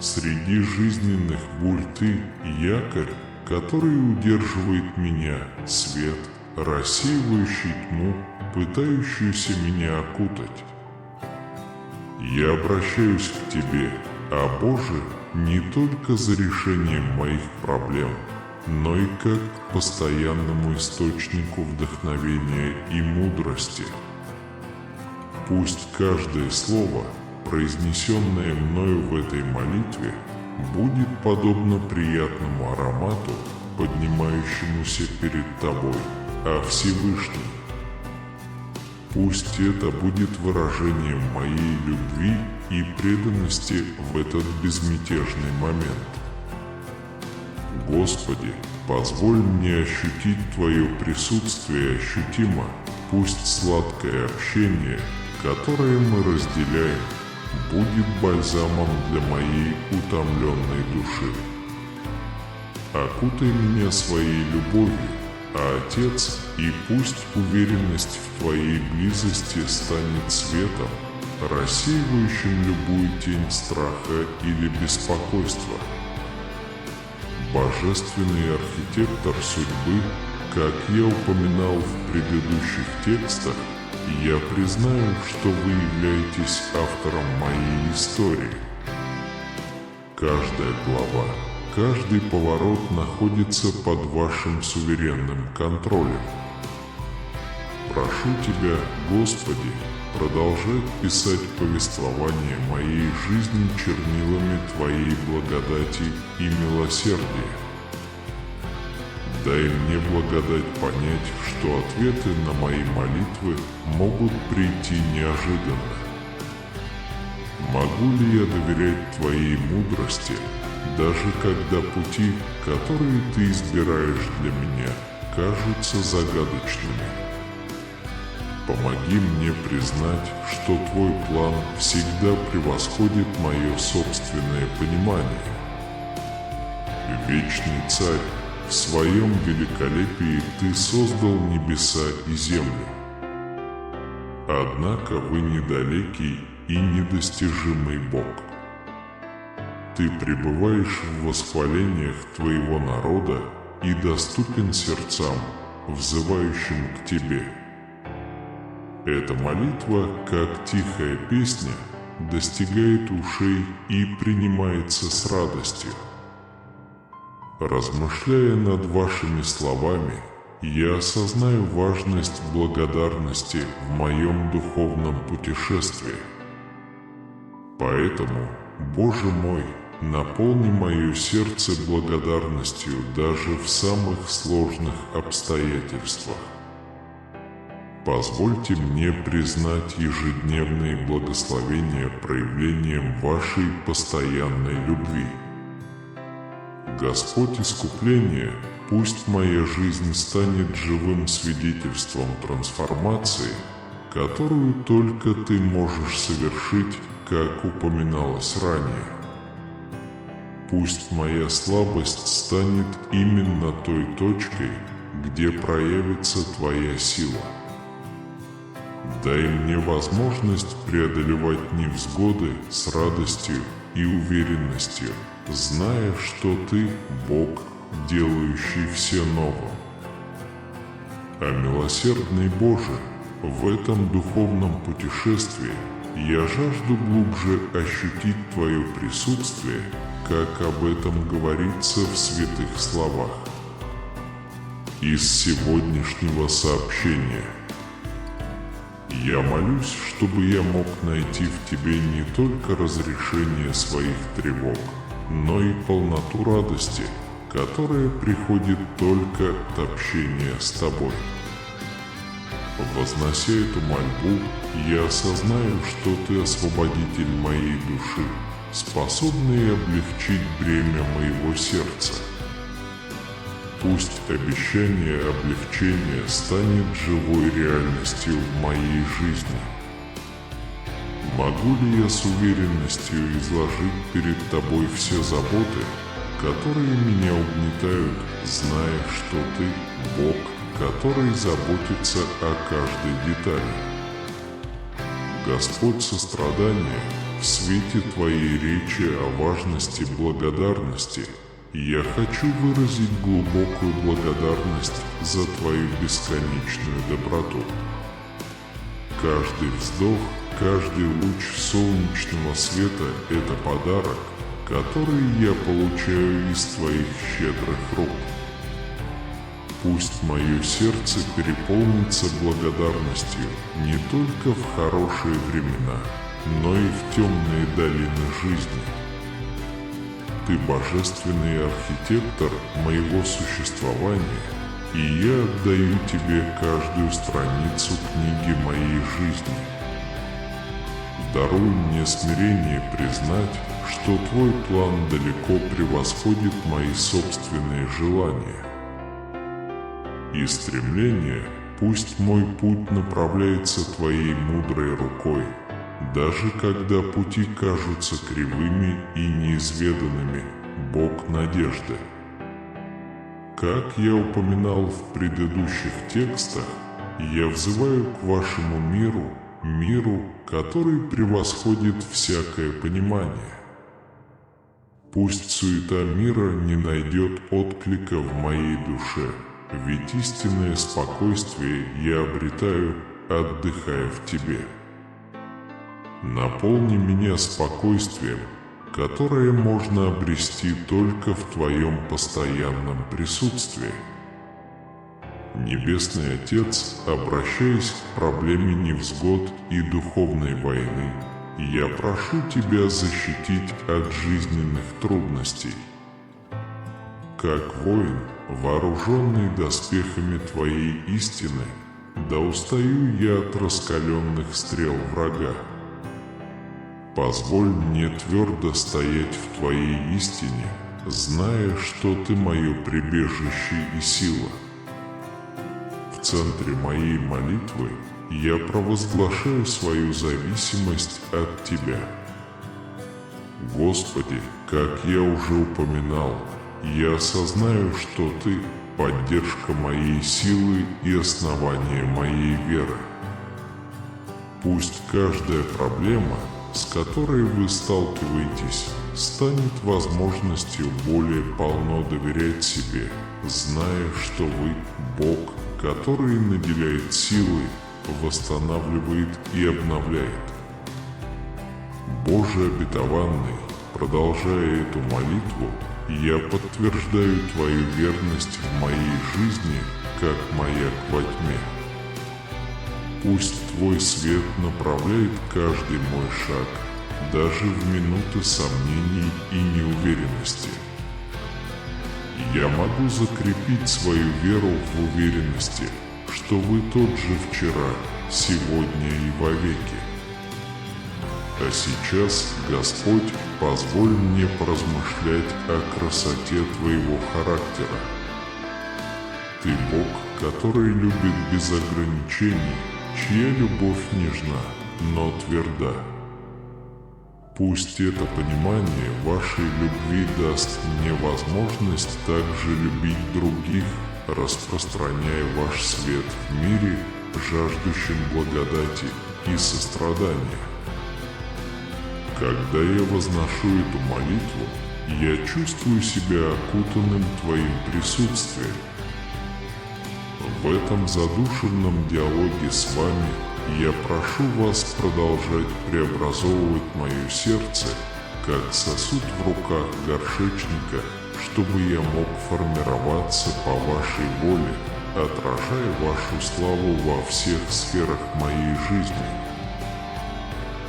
Среди жизненных бурь Ты – якорь, который удерживает меня, свет, рассеивающий тьму, пытающуюся меня окутать. Я обращаюсь к Тебе, а Боже, не только за решением моих проблем, но и как к постоянному источнику вдохновения и мудрости. Пусть каждое слово, произнесенное мною в этой молитве, будет подобно приятному аромату, поднимающемуся перед Тобой, а Всевышний. Пусть это будет выражением моей любви и преданности в этот безмятежный момент. Господи, позволь мне ощутить Твое присутствие ощутимо, пусть сладкое общение, которое мы разделяем, будет бальзамом для моей утомленной души. Окутай меня своей любовью, а Отец, и пусть уверенность в Твоей близости станет светом, рассеивающим любую тень страха или беспокойства. Божественный архитектор судьбы, как я упоминал в предыдущих текстах, я признаю, что вы являетесь автором моей истории. Каждая глава, каждый поворот находится под Вашим суверенным контролем. Прошу Тебя, Господи, продолжать писать повествование моей жизни чернилами Твоей благодати и милосердия. Дай мне благодать понять, что ответы на мои молитвы могут прийти неожиданно. Могу ли я доверять Твоей мудрости, даже когда пути, которые Ты избираешь для меня, кажутся загадочными? Помоги мне признать, что Твой план всегда превосходит мое собственное понимание. Вечный Царь, в Своем великолепии Ты создал небеса и землю. Однако Вы недалекий и недостижимый Бог. Ты пребываешь в восхвалениях Твоего народа и доступен сердцам, взывающим к Тебе. Эта молитва, как тихая песня, достигает ушей и принимается с радостью. Размышляя над вашими словами, я осознаю важность благодарности в моем духовном путешествии. Поэтому, Боже мой, наполни мое сердце благодарностью даже в самых сложных обстоятельствах. Позвольте мне признать ежедневные благословения проявлением вашей постоянной любви. Господь искупления, пусть моя жизнь станет живым свидетельством трансформации, которую только Ты можешь совершить, как упоминалось ранее. Пусть моя слабость станет именно той точкой, где проявится Твоя сила. Дай мне возможность преодолевать невзгоды с радостью и уверенностью, зная, что Ты – Бог, делающий все новым. А милосердный Боже, в этом духовном путешествии я жажду глубже ощутить Твое присутствие, как об этом говорится в святых словах. Из сегодняшнего сообщения. Я молюсь, чтобы я мог найти в Тебе не только разрешение своих тревог, но и полноту радости, которая приходит только от общения с Тобой. Вознося эту мольбу, я осознаю, что Ты освободитель моей души, способный облегчить бремя моего сердца. Пусть обещание облегчения станет живой реальностью в моей жизни. Могу ли я с уверенностью изложить перед Тобой все заботы, которые меня угнетают, зная, что Ты – Бог, который заботится о каждой детали? Господь сострадания, в свете Твоей речи о важности благодарности, я хочу выразить глубокую благодарность за Твою бесконечную доброту. Каждый вздох, каждый луч солнечного света – это подарок, который я получаю из Твоих щедрых рук. Пусть мое сердце переполнится благодарностью не только в хорошие времена, но и в темные долины жизни. Ты божественный архитектор моего существования, и я отдаю Тебе каждую страницу книги моей жизни. Даруй мне смирение признать, что Твой план далеко превосходит мои собственные желания. И стремление, пусть мой путь направляется Твоей мудрой рукой, даже когда пути кажутся кривыми и неизведанными, Бог надежды. Как я упоминал в предыдущих текстах, я взываю к Вашему миру, который превосходит всякое понимание. Пусть суета мира не найдет отклика в моей душе, ведь истинное спокойствие я обретаю, отдыхая в Тебе. Наполни меня спокойствием, которое можно обрести только в Твоем постоянном присутствии. Небесный Отец, обращаясь к проблеме невзгод и духовной войны, я прошу Тебя защитить от жизненных трудностей. Как воин, вооруженный доспехами Твоей истины, да устаю я от раскаленных стрел врага. Позволь мне твердо стоять в Твоей истине, зная, что Ты мое прибежище и сила. В центре моей молитвы я провозглашаю свою зависимость от Тебя. Господи, как я уже упоминал, я осознаю, что Ты – поддержка моей силы и основание моей веры. Пусть каждая проблема, с которой вы сталкиваетесь, станет возможностью более полно доверять себе, зная, что вы – Бог, который наделяет силой, восстанавливает и обновляет. Боже обетованный, продолжая эту молитву, я подтверждаю Твою верность в моей жизни, как маяк во тьме. Пусть Твой свет направляет каждый мой шаг, даже в минуты сомнений и неуверенности. Я могу закрепить свою веру в уверенности, что Вы тот же вчера, сегодня и вовеки. А сейчас, Господь, позволь мне поразмышлять о красоте Твоего характера. Ты Бог, который любит без ограничений, чья любовь нежна, но тверда. Пусть это понимание Вашей любви даст мне возможность также любить других, распространяя Ваш свет в мире, жаждущем благодати и сострадания. Когда я возношу эту молитву, я чувствую себя окутанным Твоим присутствием. В этом задушевном диалоге с Вами я прошу Вас продолжать преобразовывать мое сердце, как сосуд в руках горшечника, чтобы я мог формироваться по Вашей воле, отражая Вашу славу во всех сферах моей жизни.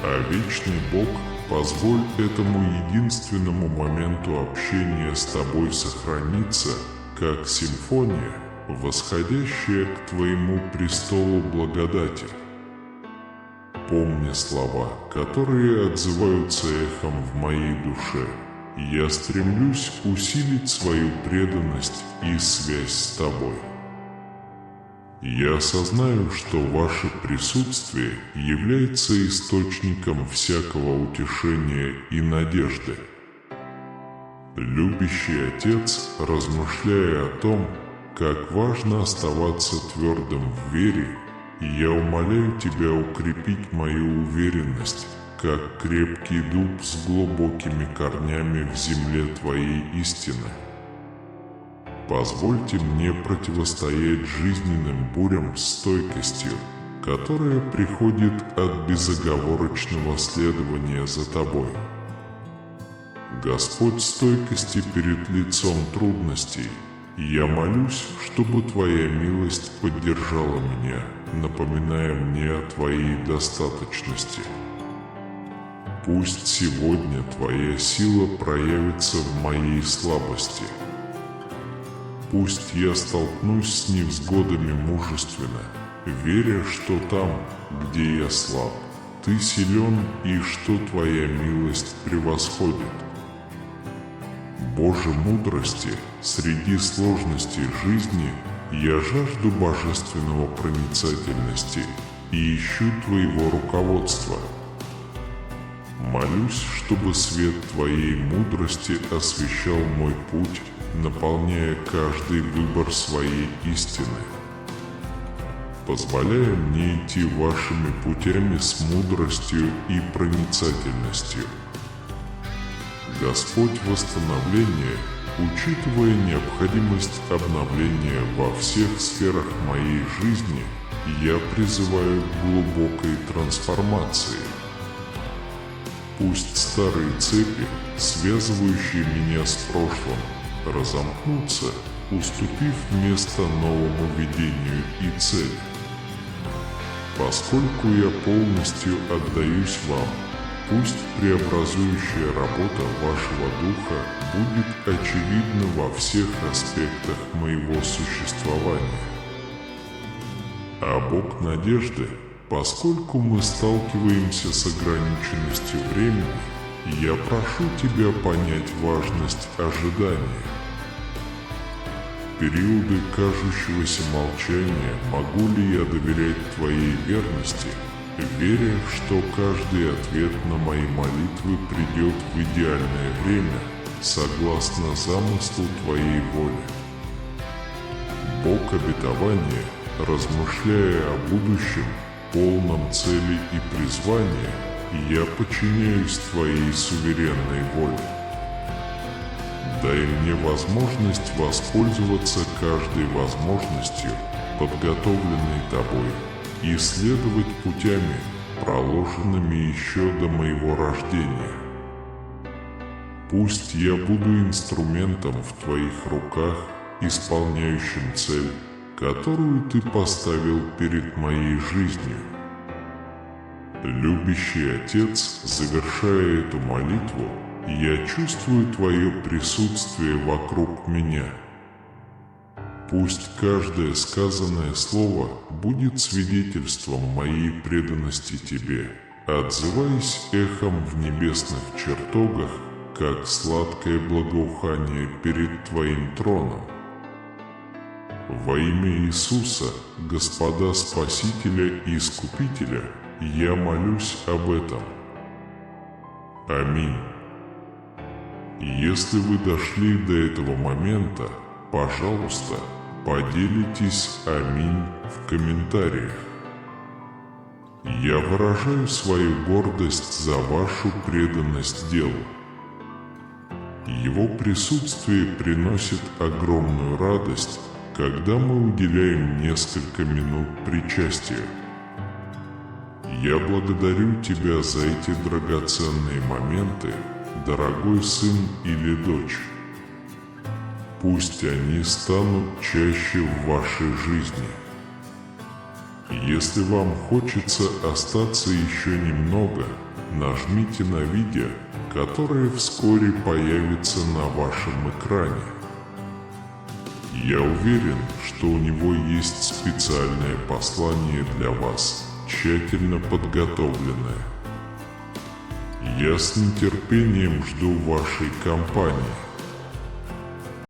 А вечный Бог, позволь этому единственному моменту общения с Тобой сохраниться, как симфония, восходящая к Твоему престолу благодати. Помни слова, которые отзываются эхом в моей душе. Я стремлюсь усилить свою преданность и связь с Тобой. Я осознаю, что Ваше присутствие является источником всякого утешения и надежды. Любящий Отец, размышляя о том, как важно оставаться твердым в вере, я умоляю Тебя укрепить мою уверенность, как крепкий дуб с глубокими корнями в земле Твоей истины. Позвольте мне противостоять жизненным бурям с стойкостью, которая приходит от безоговорочного следования за Тобой. Господь стойкости перед лицом трудностей, я молюсь, чтобы Твоя милость поддержала меня, напоминая мне о Твоей достаточности. Пусть сегодня Твоя сила проявится в моей слабости. Пусть я столкнусь с невзгодами мужественно, веря, что там, где я слаб, Ты силен и что Твоя милость превосходит. Боже мудрости, среди сложностей жизни я жажду божественного проницательности и ищу Твоего руководства. Молюсь, чтобы свет Твоей мудрости освещал мой путь, наполняя каждый выбор своей истины. Позволяя мне идти Вашими путями с мудростью и проницательностью. Господь восстановления, учитывая необходимость обновления во всех сферах моей жизни, я призываю к глубокой трансформации. Пусть старые цепи, связывающие меня с прошлым, разомкнутся, уступив место новому видению и цели. Поскольку я полностью отдаюсь Вам, пусть преобразующая работа Вашего Духа будет очевидна во всех аспектах моего существования. А Бог надежды, поскольку мы сталкиваемся с ограниченностью времени, я прошу Тебя понять важность ожидания. В периоды кажущегося молчания могу ли я доверять Твоей верности, веря, что каждый ответ на мои молитвы придет в идеальное время, согласно замыслу Твоей воли. Бог обетования, размышляя о будущем, полном цели и призвания, я подчиняюсь Твоей суверенной воле. Дай мне возможность воспользоваться каждой возможностью, подготовленный тобой, и следовать путями, проложенными еще до моего рождения. Пусть я буду инструментом в твоих руках, исполняющим цель, которую ты поставил перед моей жизнью. Любящий Отец, завершая эту молитву, я чувствую твое присутствие вокруг меня. Пусть каждое сказанное слово будет свидетельством моей преданности тебе, отзываясь эхом в небесных чертогах, как сладкое благоухание перед твоим троном. Во имя Иисуса, Господа Спасителя и Искупителя, я молюсь об этом. Аминь. Если вы дошли до этого момента, пожалуйста, поделитесь «Аминь» в комментариях. Я выражаю свою гордость за вашу преданность делу. Его присутствие приносит огромную радость, когда мы уделяем несколько минут причастия. Я благодарю тебя за эти драгоценные моменты, дорогой сын или дочь. Пусть они станут чаще в вашей жизни. Если вам хочется остаться еще немного, нажмите на видео, которое вскоре появится на вашем экране. Я уверен, что у него есть специальное послание для вас, тщательно подготовленное. Я с нетерпением жду вашей компании.